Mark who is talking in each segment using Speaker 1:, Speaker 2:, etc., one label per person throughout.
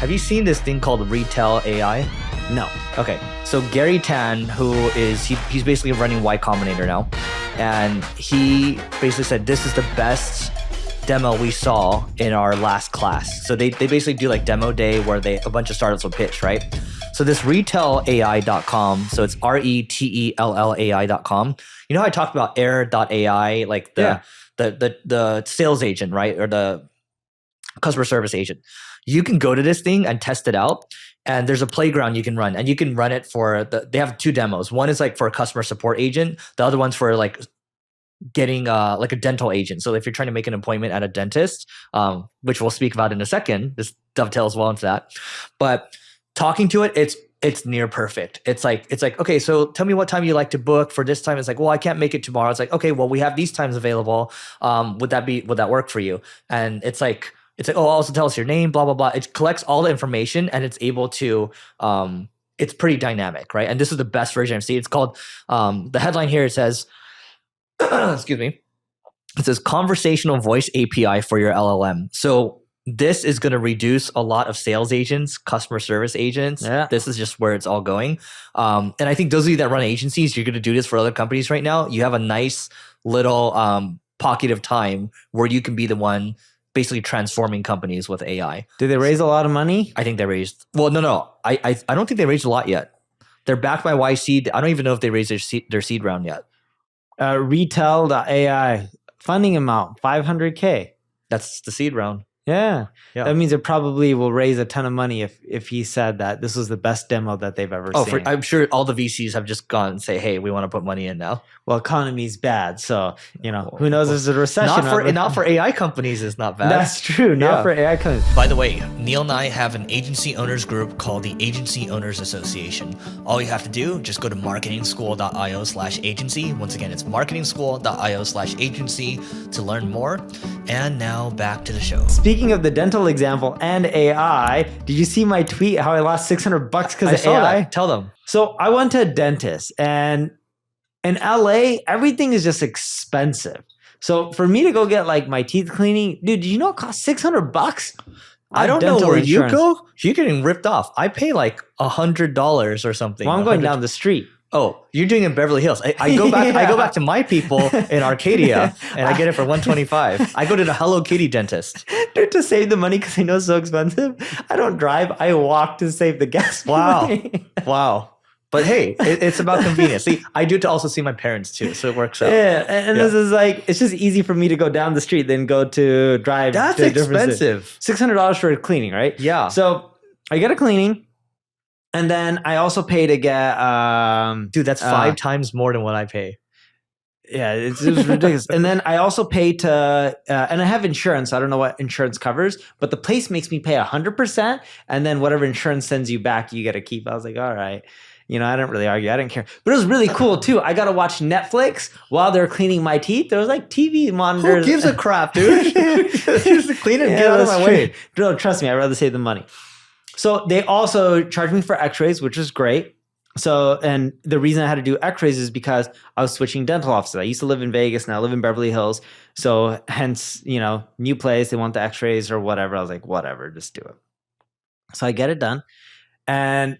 Speaker 1: Have you seen this thing called Retell AI?
Speaker 2: No.
Speaker 1: Okay, so Gary Tan, who is he's basically running Y Combinator now, and he basically said this is the best demo we saw in our last class. So they basically do like demo day where a bunch of startups will pitch, right? So this RetellAI.com, so it's RetellAI.com. You know how I talked about Air.ai, like the sales agent, right? Or the customer service agent. You can go to this thing and test it out. And there's a playground you can run, and you can run it for they have two demos. One is like for a customer support agent. The other one's for like getting like a dental agent. So if you're trying to make an appointment at a dentist, which we'll speak about in a second, this dovetails well into that. But talking to it, it's near perfect. It's like, okay, so tell me what time you like to book for this time. It's like, well, I can't make it tomorrow. It's like, okay, well, we have these times available. Would that work for you? And it's like, oh, also tell us your name, blah, blah, blah. It collects all the information and it's able to, it's pretty dynamic, right? And this is the best version I've seen. It's called, the headline here, it says, excuse me, it says conversational voice API for your LLM. So this is going to reduce a lot of sales agents, customer service agents. Yeah. This is just where it's all going. And I think those of you that run agencies, you're going to do this for other companies right now. You have a nice little pocket of time where you can be the one basically transforming companies with AI.
Speaker 2: Did they raise a lot of money?
Speaker 1: I think they raised, well, no. I don't think they raised a lot yet. They're backed by YC. I don't even know if they raised their seed round yet.
Speaker 2: Retell.ai funding amount, $500K.
Speaker 1: That's the seed round.
Speaker 2: Yeah. That means it probably will raise a ton of money if he said that this was the best demo that they've ever seen.
Speaker 1: I'm sure all the VCs have just gone and say, hey, we want to put money in now.
Speaker 2: Well, economy's bad. So, who knows if there's a recession.
Speaker 1: Not for AI companies, it's not bad.
Speaker 2: That's true. Not for AI companies.
Speaker 1: By the way, Neil and I have an agency owners group called the Agency Owners Association. All you have to do, just go to marketingschool.io/agency. Once again, it's marketingschool.io/agency to learn more. And now back to the show.
Speaker 2: Speaking of the dental example and AI, did you see my tweet how I lost $600 because of AI?
Speaker 1: That. Tell them.
Speaker 2: So I went to a dentist, and in LA, everything is just expensive. So for me to go get like my teeth cleaning, dude, do you know it costs $600?
Speaker 1: I don't know where you go. You're getting ripped off. I pay like $100 or something.
Speaker 2: Well, I'm going down the street.
Speaker 1: Oh, you're doing it in Beverly Hills. I go back. I go back to my people in Arcadia, and I get it for $125. I go to the Hello Kitty dentist.
Speaker 2: Dude, to save the money because I know it's so expensive. I don't drive. I walk to save the gas money.
Speaker 1: Wow. But hey, it's about convenience. See, I do to also see my parents too, so it works out.
Speaker 2: Yeah, and this is like, it's just easy for me to go down the street than go to drive.
Speaker 1: That's
Speaker 2: to
Speaker 1: expensive.
Speaker 2: $600 for a cleaning, right?
Speaker 1: Yeah.
Speaker 2: So I get a cleaning. And then I also pay to get
Speaker 1: dude, that's 5 times more than what I pay.
Speaker 2: Yeah, it's ridiculous. And then I also pay to and I have insurance. I don't know what insurance covers, but the place makes me pay 100%, and then whatever insurance sends you back, you get to keep. I was like, all right. I didn't really argue. I didn't care. But it was really cool too. I got to watch Netflix while they're cleaning my teeth. There was like TV monitors.
Speaker 1: Who gives a crap, dude? Just clean it and get out of my way.
Speaker 2: No, trust me, I'd rather save the money. So they also charged me for x-rays, which was great. So, and the reason I had to do x-rays is because I was switching dental offices. I used to live in Vegas, now I live in Beverly Hills. So hence, new place, they want the x-rays or whatever. I was like, whatever, just do it. So I get it done. And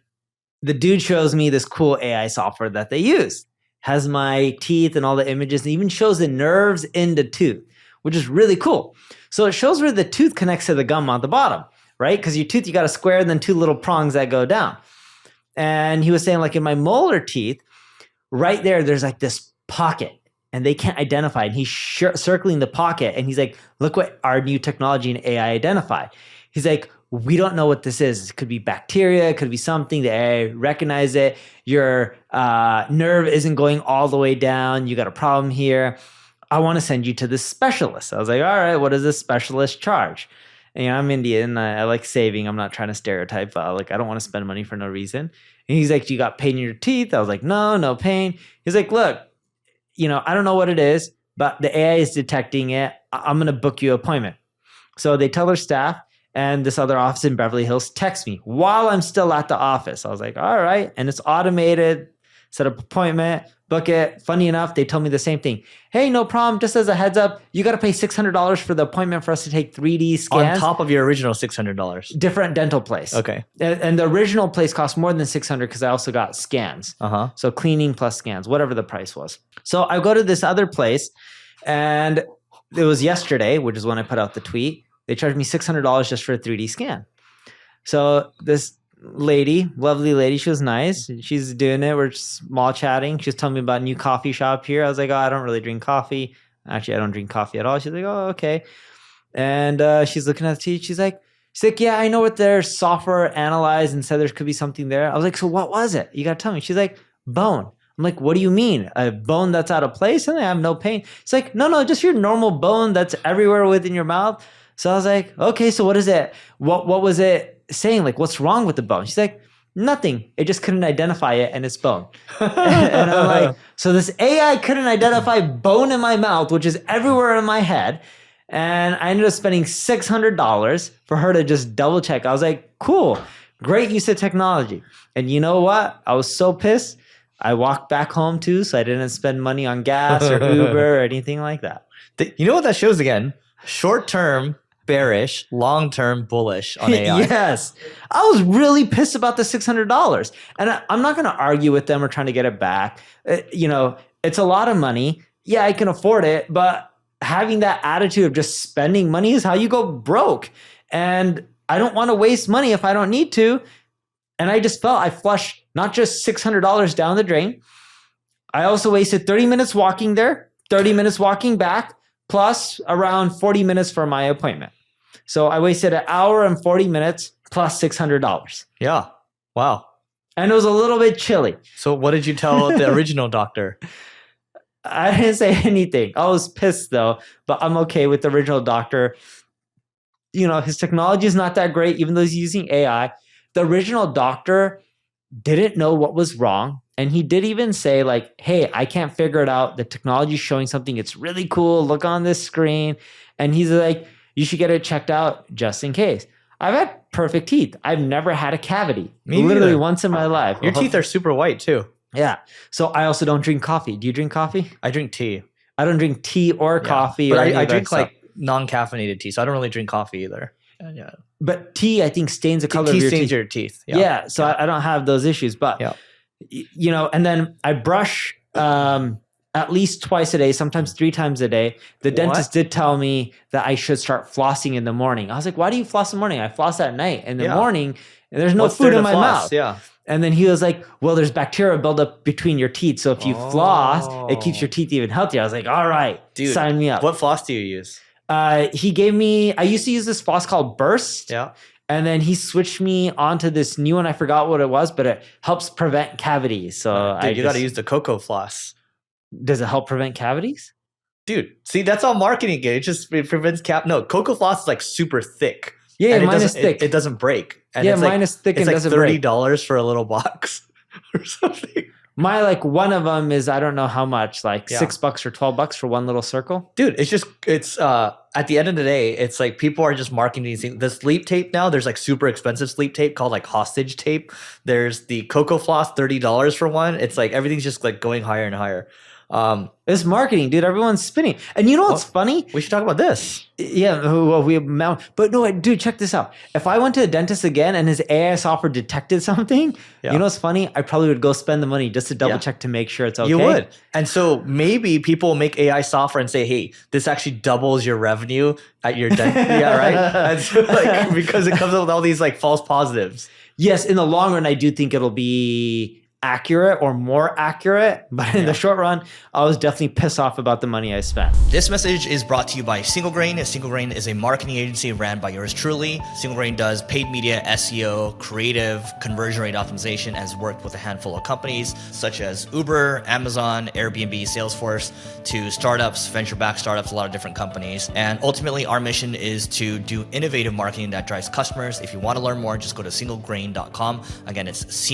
Speaker 2: the dude shows me this cool AI software that they use. Has my teeth and all the images, and even shows the nerves in the tooth, which is really cool. So it shows where the tooth connects to the gum on the bottom. Right? Because your tooth, you got a square and then 2 little prongs that go down. And he was saying like in my molar teeth, right there's like this pocket and they can't identify it. And he's circling the pocket and he's like, look what our new technology and AI identify. He's like, we don't know what this is. It could be bacteria. It could be something. The AI recognize it. Your nerve isn't going all the way down. You got a problem here. I want to send you to this specialist. I was like, all right, what does this specialist charge? And, I'm Indian. I like saving. I'm not trying to stereotype, but I don't want to spend money for no reason. And he's like, you got pain in your teeth? I was like, no pain. He's like, look, I don't know what it is, but the AI is detecting it. I'm going to book you an appointment. So they tell their staff, and this other office in Beverly Hills texts me while I'm still at the office. I was like, all right. And it's automated. set up appointment, book it. Funny enough, they told me the same thing. Hey, no problem. Just as a heads up, you got to pay $600 for the appointment for us to take 3D scans.
Speaker 1: On top of your original $600.
Speaker 2: Different dental place.
Speaker 1: Okay.
Speaker 2: And the original place cost more than $600 because I also got scans. So cleaning plus scans, whatever the price was. So I go to this other place, and it was yesterday, which is when I put out the tweet. They charged me $600 just for a 3D scan. So this lady, lovely lady, she was nice. She's doing it. We're small chatting. She's telling me about a new coffee shop here. I was like, oh, I don't really drink coffee. Actually, I don't drink coffee at all. She's like, oh, okay. And she's looking at the teeth. She's like, yeah, I know what their software analyzed and said there could be something there. I was like, so what was it? You got to tell me. She's like, bone. I'm like, what do you mean? A bone that's out of place and I have no pain? It's like, no, just your normal bone that's everywhere within your mouth. So I was like, okay, so what is it? What was it saying? Like, what's wrong with the bone? She's like, nothing. It just couldn't identify it and it's bone. And I'm like, so this AI couldn't identify bone in my mouth, which is everywhere in my head. And I ended up spending $600 for her to just double check. I was like, cool, great use of technology. And you know what? I was so pissed. I walked back home too, so I didn't spend money on gas or Uber or anything like that.
Speaker 1: You know what that shows again? Short-term bearish, long-term bullish on AI.
Speaker 2: Yes. I was really pissed about the $600. And I'm not going to argue with them or trying to get it back. It's a lot of money. Yeah, I can afford it. But having that attitude of just spending money is how you go broke. And I don't want to waste money if I don't need to. And I just felt I flushed not just $600 down the drain. I also wasted 30 minutes walking there, 30 minutes walking back, plus around 40 minutes for my appointment. So I wasted an hour and 40 minutes plus $600.
Speaker 1: Yeah. Wow.
Speaker 2: And it was a little bit chilly.
Speaker 1: So what did you tell the original doctor?
Speaker 2: I didn't say anything. I was pissed though, but I'm okay with the original doctor. His technology is not that great, even though he's using AI. The original doctor didn't know what was wrong. And he did even say like, hey, I can't figure it out. The technology is showing something. It's really cool. Look on this screen. And he's like, you should get it checked out just in case. I've had perfect teeth. I've never had a cavity.
Speaker 1: Me
Speaker 2: literally
Speaker 1: neither.
Speaker 2: once in my life.
Speaker 1: Your teeth are super white too.
Speaker 2: Yeah. So I also don't drink coffee. Do you drink coffee?
Speaker 1: I drink tea.
Speaker 2: I don't drink tea or coffee.
Speaker 1: But
Speaker 2: or
Speaker 1: I drink like non-caffeinated tea. So I don't really drink coffee either. Yeah.
Speaker 2: But tea, I think, stains the color of your teeth.
Speaker 1: Tea stains your teeth.
Speaker 2: Yeah. So I don't have those issues. But, and then I brush at least twice a day, sometimes 3 times a day. The dentist did tell me that I should start flossing in the morning. I was like, why do you floss in the morning? I floss at night. In the morning, and there's no food in my mouth.
Speaker 1: Yeah.
Speaker 2: And then he was like, well, there's bacteria buildup between your teeth. So if you floss, it keeps your teeth even healthier. I was like, all right, dude, sign me up.
Speaker 1: What floss do you use?
Speaker 2: He gave me, I used to use this floss called Burst.
Speaker 1: Yeah.
Speaker 2: And then he switched me onto this new one. I forgot what it was, but it helps prevent cavities. So
Speaker 1: you got to use the cocoa floss.
Speaker 2: Does it help prevent cavities?
Speaker 1: Dude, see, that's all marketing again. It prevents No, cocoa floss is like super thick.
Speaker 2: Yeah,
Speaker 1: and
Speaker 2: mine is thick.
Speaker 1: It doesn't break. And
Speaker 2: yeah,
Speaker 1: it's
Speaker 2: mine is thick and doesn't break.
Speaker 1: It's like $30 for a little box or something.
Speaker 2: One of them is, I don't know how much, like $6 or $12 for one little circle.
Speaker 1: Dude, it's at the end of the day, it's like people are just marketing these things. The sleep tape now, there's like super expensive sleep tape called like hostage tape. There's the cocoa floss, $30 for one. It's like everything's just like going higher and higher.
Speaker 2: It's marketing, dude. Everyone's spinning. And you know what's funny?
Speaker 1: We should talk about this.
Speaker 2: Yeah, well, but no, dude, check this out. If I went to a dentist again and his AI software detected something, you know what's funny? I probably would go spend the money just to double check to make sure it's okay.
Speaker 1: You would. And so maybe people will make AI software and say, hey, this actually doubles your revenue at your dentist. Yeah, right? And so, like, because it comes up with all these like false positives.
Speaker 2: Yes, in the long run, I do think it'll be accurate or more accurate, but in the short run, I was definitely pissed off about the money I spent.
Speaker 1: This message is brought to you by Single Grain. Single Grain is a marketing agency ran by yours truly. Single Grain does paid media, SEO, creative, conversion rate optimization, and has worked with a handful of companies such as Uber, Amazon, Airbnb, Salesforce, to startups, venture-backed startups, a lot of different companies. And ultimately, our mission is to do innovative marketing that drives customers. If you want to learn more, just go to singlegrain.com. Again, it's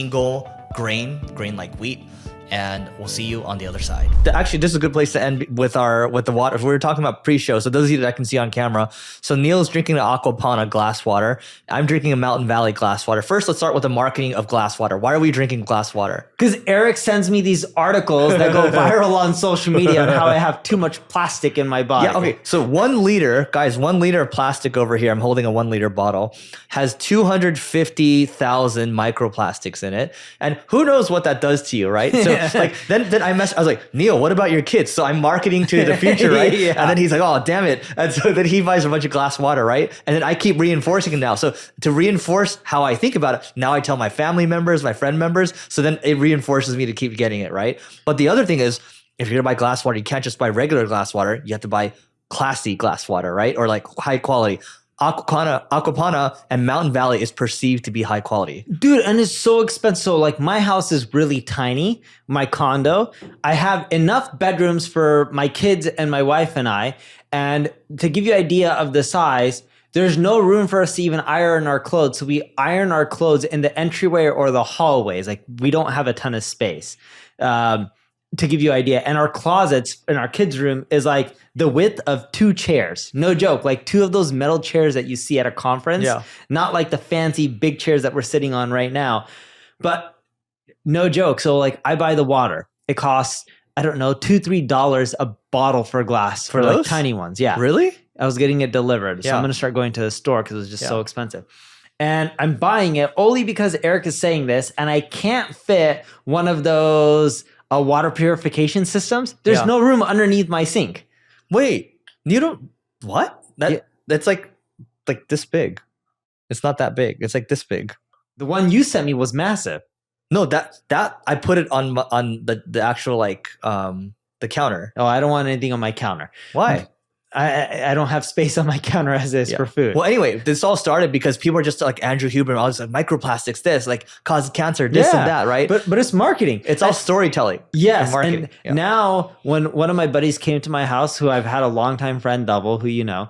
Speaker 1: grain like wheat, and we'll see you on the other side. Actually, this is a good place to end with the water. If we were talking about pre-show, so those of you that I can see on camera, so Neil's drinking an Aquapana glass water. I'm drinking a Mountain Valley glass water. First, let's start with the marketing of glass water. Why are we drinking glass water?
Speaker 2: Because Eric sends me these articles that go viral on social media on how I have too much plastic in my body.
Speaker 1: Yeah, okay. So 1 liter, guys, 1 liter of plastic over here, I'm holding a 1 liter bottle, has 250,000 microplastics in it. And who knows what that does to you, right? So like then I was like, Neil, what about your kids? So I'm marketing to the future, right?
Speaker 2: Yeah.
Speaker 1: And then he's like, oh, damn it. And so then he buys a bunch of glass water, right? And then I keep reinforcing it now. So to reinforce how I think about it, now I tell my family members, my friend members. So then it reinforces me to keep getting it, right? But the other thing is, if you're gonna buy glass water, you can't just buy regular glass water. You have to buy classy glass water, right? Or like high quality. Aquapana and Mountain Valley is perceived to be high quality.
Speaker 2: Dude, and it's so expensive. So like my house is really tiny, my condo. I have enough bedrooms for my kids and my wife and I. And to give you an idea of the size, there's no room for us to even iron our clothes. So we iron our clothes in the entryway or the hallways. Like we don't have a ton of space. To give you an idea. And our closets in our kids' room is like the width of 2 chairs. No joke. Like 2 of those metal chairs that you see at a conference. Yeah. Not like the fancy big chairs that we're sitting on right now. But no joke. So like I buy the water. It costs, I don't know, $2-3 a bottle for glass for like tiny ones. Yeah.
Speaker 1: Really?
Speaker 2: I was getting it delivered. So I'm going to start going to the store because it was just so expensive. And I'm buying it only because Eric is saying this and I can't fit one of those water purification systems. There's no room underneath my sink.
Speaker 1: Wait, you don't, what? That's like this big. It's not that big. It's like this big.
Speaker 2: The one you sent me was massive.
Speaker 1: No, that I put it on the actual like the counter.
Speaker 2: Oh, I don't want anything on my counter.
Speaker 1: Why?
Speaker 2: I don't have space on my counter as is for food.
Speaker 1: Well, anyway, this all started because people are just like Andrew Huber and all this like microplastics, this like causes cancer, this and that, right?
Speaker 2: But it's marketing.
Speaker 1: It's all storytelling.
Speaker 2: Yes.
Speaker 1: And
Speaker 2: now when one of my buddies came to my house, who I've had a longtime friend, Double, who you know,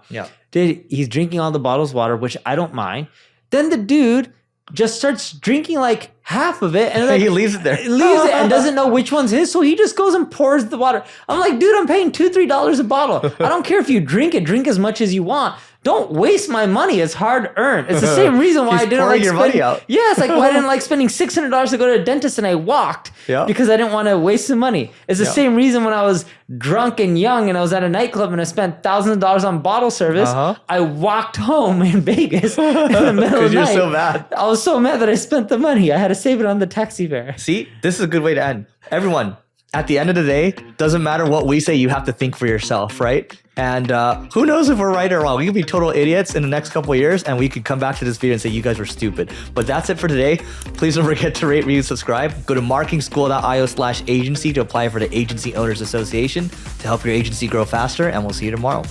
Speaker 2: he's drinking all the bottles of water, which I don't mind. Then the dude just starts drinking like half of it, and like,
Speaker 1: he leaves it there.
Speaker 2: Leaves it and doesn't know which one's his, so he just goes and pours the water. I'm like, dude, I'm paying $2-3 a bottle. I don't care if you drink it. Drink as much as you want. Don't waste my money. It's hard earned. It's the same reason why I didn't like
Speaker 1: your money out.
Speaker 2: Yeah, it's like why I didn't like spending $600 to go to a dentist and I walked because I didn't want to waste the money. It's the same reason when I was drunk and young and I was at a nightclub and I spent thousands of dollars on bottle service. I walked home in Vegas in the middle of the night.
Speaker 1: You're so mad.
Speaker 2: I was so mad that I spent the money. I had to save it on the taxi fare.
Speaker 1: See, this is a good way to end. Everyone, at the end of the day, doesn't matter what we say, you have to think for yourself, right? And who knows if we're right or wrong? We could be total idiots in the next couple of years and we could come back to this video and say you guys were stupid. But that's it for today. Please don't forget to rate, review, subscribe. Go to marketingschool.io/agency to apply for the Agency Owners Association to help your agency grow faster, and we'll see you tomorrow.